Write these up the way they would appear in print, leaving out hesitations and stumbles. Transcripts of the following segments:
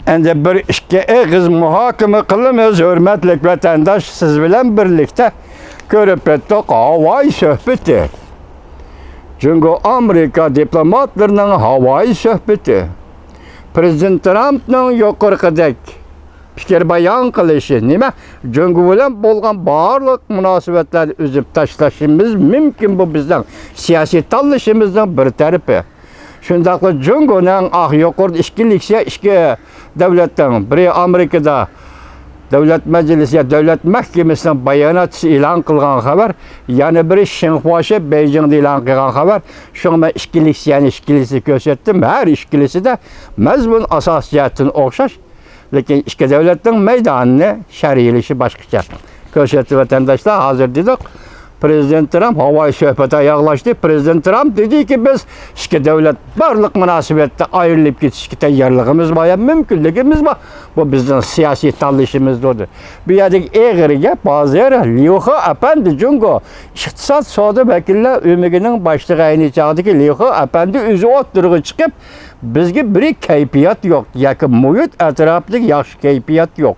Endi bir ishga eg'iz muhokama qilamiz, hurmatli vatandosh, siz bilan birlikda ko'rib o'tdik Havay suhbati. Çünkü Amerika diplomatlarının Havay suhbati. Prezident Trump'ның yuqorqidek fikir bayon qilishi nima? Çünkü bilan bo'lgan barliq munosabatlarni uzib tashlashimiz mumkin, bu bizning siyosiy tanlashimizning bir tarafi. Shundaqla Jungo'ning yuqorida ikki davlatdan biri Amerikada Davlat Meclisi, Davlat Mahkemesi'nin bayonotchisi e'lon qilgan xabar, yana biri Xinhuashi Beijingda e'lon qilgan xabar. Shunga ikkilisi ko'rsatdim. Har ikkilisida mazmun asosiyatdan o'xshash, lekin ikki davlatning maydonini sharhlayshi boshqacha. Ko'rsatdi vatandoshlar, hozir dedik Prezident Trump Havay suhbati yaklaştı. Prezident Trump dedi ki biz iki devlet barlık münasebette ayrılıp gitişki tayarlığımız var, mümkünlüğümüz var. Bu bizim siyasi tanışımız oldu. Bir yerdeki eğriye bazı yer Liuhe Efendi Jungo İktisat Soda Vekiller Ümiginin başlığı aynı çağdaki Liuhe Efendi üzü oturuğu çıkıp bizge bir keyfiyat yok. Yakın muhit etraflık yaxşı keyfiyat yok.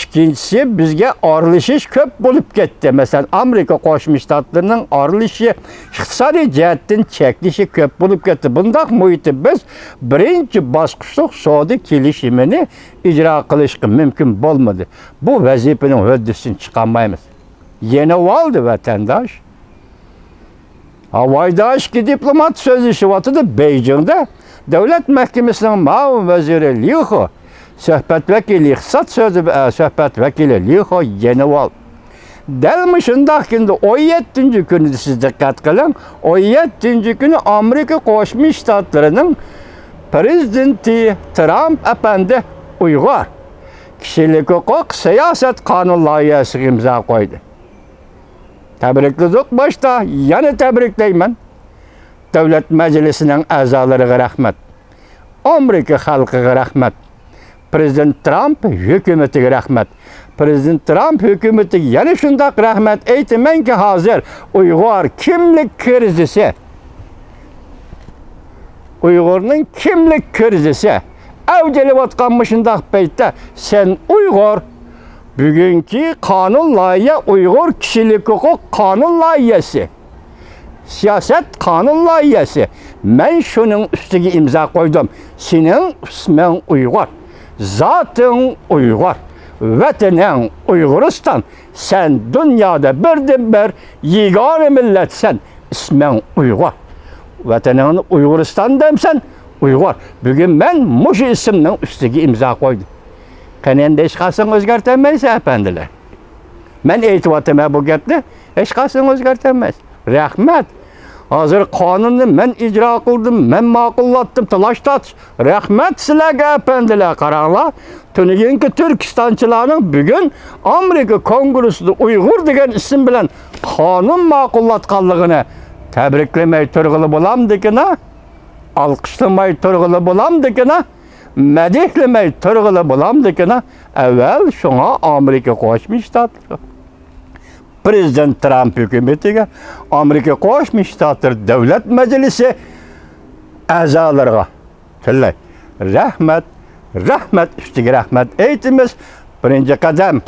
İkincisi bizge arılışış köp bulup gitti. Mesela Amerika Qo'shma Shtatlarının arılışı iqtisodiy jihatdan cheklişi köp bulup gitti. Bundaq muhiti biz birinchi bosqichlik savdo kelishimini ijro qilishga mumkin bo'lmadi. Bu vazifaning huddisini chiqarmaymiz. Yeni oldu vatandaş. Havayda ikki diplomat sözleşiyotidir Beijing'de. Devlet Mahkemesi'nin ma'mur vaziri Liuhe Söhbət vəkili, iqtisad söhbət vəkili Liuhe yeni oldu. Dəlmi şundaq ki, 17. günü siz diqqət qılın, 17. günü Amerika Qo'shma Shtatlarının prezidenti Trump efendi Uyghur kişilik hukuk siyaset kanun layihəsini imza koydu. Təbriklədik başta, yana təbrikləyəm. Devlet Meclisi'nin azalarına rahmet. Amerika xalqiga rahmet. Prezident Trump hükümetiga rahmet. Prezident Trump hükümeti yana shundaq rahmet aytaman ki hozir Uyg'ur kimlik krizisi. Uyg'urning kimlik krizisi avjalayotgan shundaq paytda sen Uyg'ur bugungi qonun loyiha Uyg'ur kishilik huquq qonun loyihasi. Siyaset kanun layihasi. Ben şunun üstüne imza koydum. Senin ismin Uyghur. Zatın Uyghur. Vatanın Uyg'uriston. Sen dünyada bir yegane milletsen. İsmin Uyghur. Vatanın Uyg'uriston demsen Uyghur. Bugün ben muş isimnin üstüne imza koydum. Qanday hech qasini o'zgartirmaysiz efendiler. Ben aytyapman bu gapni, hech qasini o'zgartirmaysiz. Rahmat. Hazır kanunu ben icra kıldım, ben makullattım, talaştat. Rahmet sizlerge efendiler karanlar. Tünügenki Türkistançılarının bugün Amerika Kongresi'de Uyghur degen isim bilen kanun makullatkanlığını tebriklemey turgulu bulam dikine, alkışlamay turgulu bulam dikine, medihlemey turgulu bulam dikine, evvel şuna Amerika Qo'shma Shtatlar. Prezident Trump hükümetiga Amerika Qo'shma Shtatlar Davlat Meclisi a'zolariga tillay rahmat ustiga rahmat aytamiz. Birinchi qadam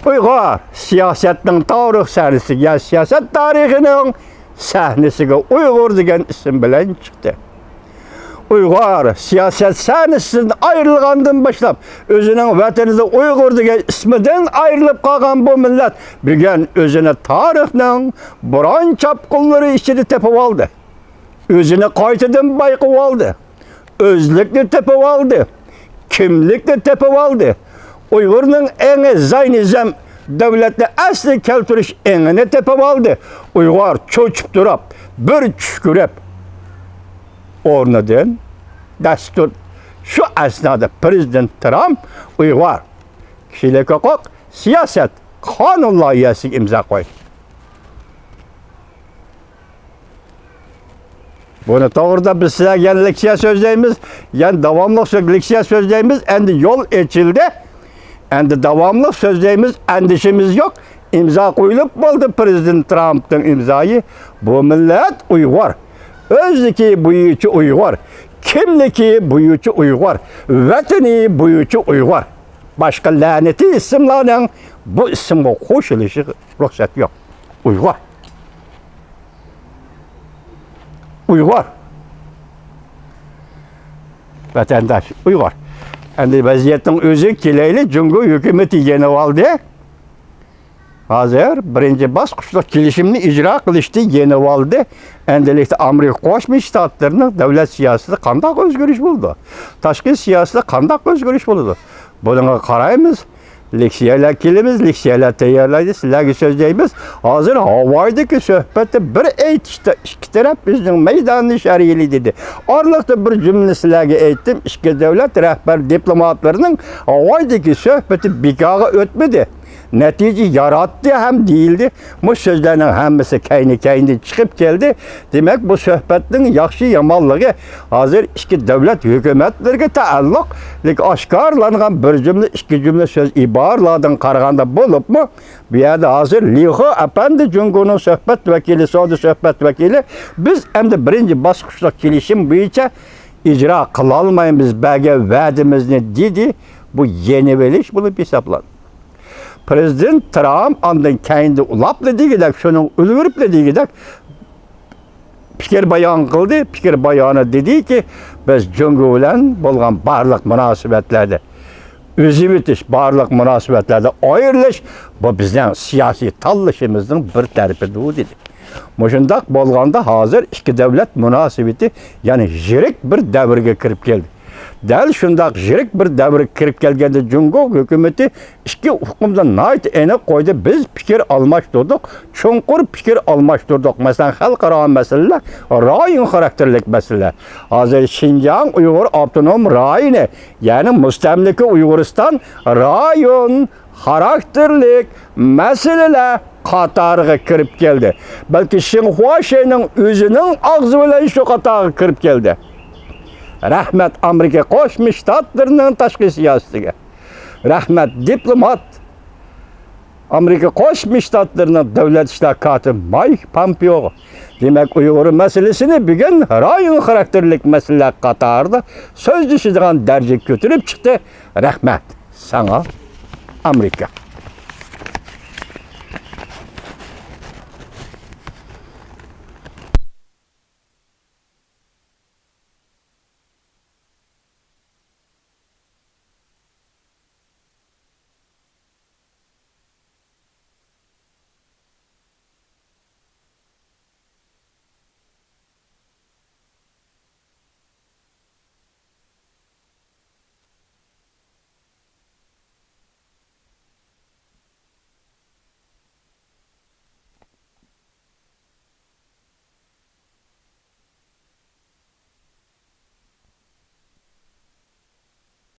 Uyg'ur siyosatining tarix sahnasiga, siyosat tarixining sahnasiga Uyg'ur degan ism bilan chiqdi. Uyg'ur siyaset sahnasidan ayrılgandan başlap özünün vatanida Uyg'ur degan ismidan ayrılıp qolgan bu millet bugün özüne tarixning buron chapqunlari ichida tepib oldi. Özüne qaytadan bayqab oldi. Özlükni tepib oldi. Kimlikni tepib oldi. Uyg'urning eng zaynizam davlatni asli keltirish engini tepib oldi. Uyg'ur cho'chib turib, bir chukurib o'rnidan dastur. Şu esnada Prezident Trump Uyg'ur kishilik huquq siyaset kanun loyihasiga imzo qo'ydi. Bunu doğruda biz size yan leksiya sözleyimiz, yan davamlı leksiya sözleyimiz, endi yol açıldı. Endi davamlı sözleyimiz, endişimiz yok. İmza koyulup oldu Prezident Trump'ın imzayı. Bu millet Uyghur. Özdeki buyucu Uyghur. kimliki buyucu Uygur, vatani buyucu Uygur. Başka laneti isimlerden bu isimle koşuluşu ruhsat yok. Uygur. Uygur. Vatandaş Uygur. Endi vaziyetin özü keleyli Cumhur hükümeti yeni aldı. Hazır birinci basqıçda kelişimni icra qilishdi yeni aldı. Endilikte Amerika Qo'shma Shtatlarının davlat siyosatida qanday o'zgarish bo'ldi? Tashqi siyosatda qanday o'zgarish bo'ldi? Bunga qaraymiz. Leksiyalar kelimiz, leksiyalar tayyorlaymiz, sizlarga so'zlaymiz. Hozir Havoydagi suhbatda bir aytishda ikki taraf bizning maydonni shariyli dedi. Orliqda bir jumla sizlarga aytdim. Ikki davlat rahbar diplomatlarining Havoydagi suhbati bekorga o'tmadi. Netice yarattı hem değildi. Bu sözlerin hemmisi kayni çıkıp geldi. Demek bu sohbetin yaxşı yamanlığı hazır iki devlet hükümetlerine taalluk aşkarlanan bir cümle, iki cümle söz ibarlardan qaraganda bulup mu? Bir yerde hazır Liho Efendi Cumhur'un sohbet vekili, Saudi sohbet vekili biz hem de birinci basqıçta kelişim boyunca icra kılalmayımız belge vaadimizni dedi. Bu yeni veriş bulup hesaplandı. Prezident Trump andan kendi ulaplı digidek, şunun ülgürüplü digidek fikir bayan kıldı. Fikir bayanı dedi ki, biz Cumhur bilen bolgan barlık münasibetlerde, özü bitiş barlık münasibetlerde ayrılış, bu bizden siyasi tallışımızın bir tarifidir dedi. Muşundak bolganda hazır iki devlet münasebeti, yani jirik bir devirge kirip geldi. Dal şundak jirik bir davr kirip kelgende Cumhur hükümeti iki hukumdan nait ene koydu. Biz fikir almıştırdık. Çunkur fikir almıştırdık. Mesela halkara meseleler, rayon karakterlik meseleler. Hazır Şinjan Uygur Abdunum rayını, yani müstemlike Uyguristan rayon karakterlik meseleler qatarıga kirip geldi. Belki Xinhua şeyinin özünün ağzı bilen şu qatarıga kirip geldi. Rahmet Amerika Qo'shma Shtatlarının tashqi siyosatiga. Rahmet diplomat Amerika Qo'shma Shtatlarının davlat ishlar katibi Mike Pompeo. Demek Uygur meselesini bugün rayon karakterlik meseleler qatarida söz düşüdüğün derece götürüp çıktı. Rahmet sana Amerika.